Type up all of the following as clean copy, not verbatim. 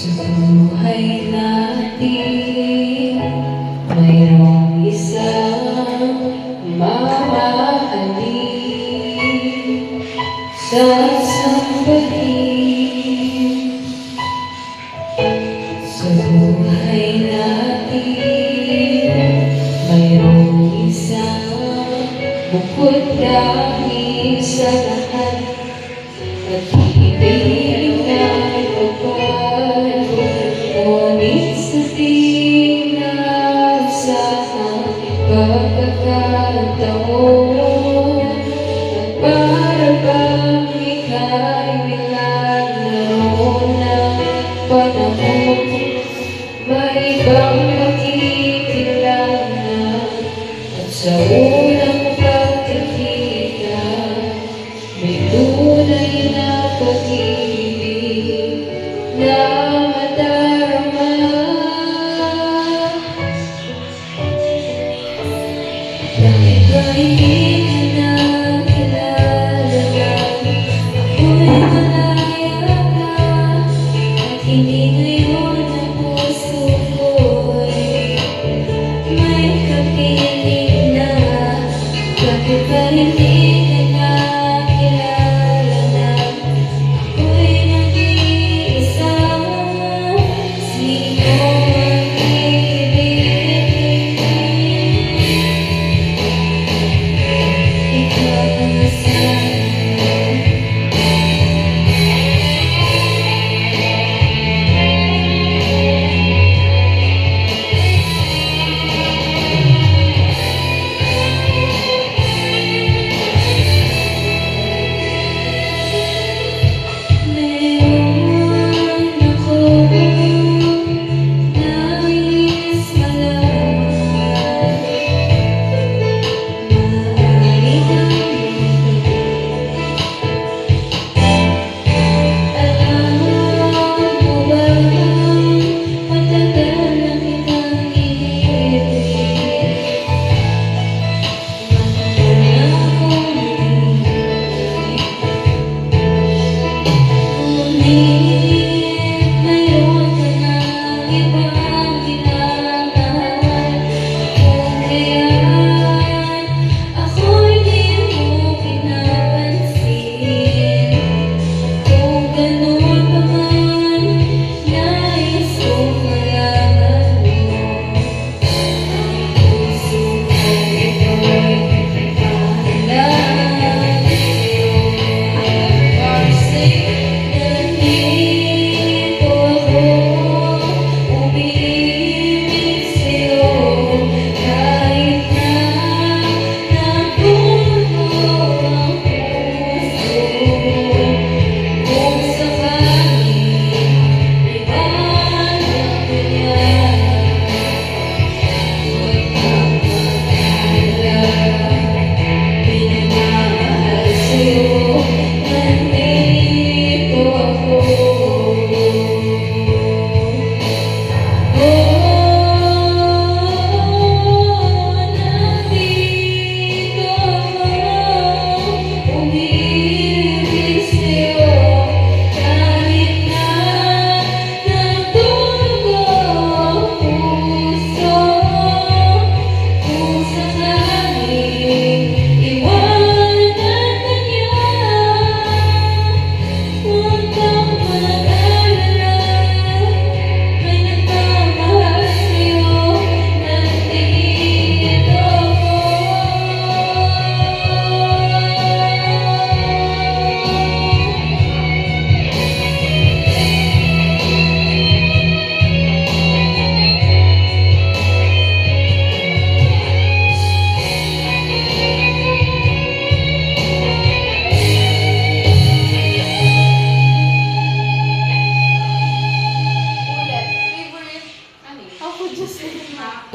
Sa buhay natin, mayroong isang mamahalin sasambahin. Sa buhay natin, mayroong isang bukod dahil sa lahat at ibig ay pagbago, ngunit sa di naasahang pagkakataon at para bang ika'y nilalaro ng panahon, may ibang makikilala at sa unang pagkikita may tunay na pag-ibig na madarama. Dahil ba hindi ka na kilala na ako'y malaya ka at hindi ngayon ang puso ko'y may kapiling na. Bakit ba hindi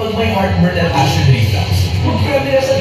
pag may heartburn at acid reflux, huwag ka nila sa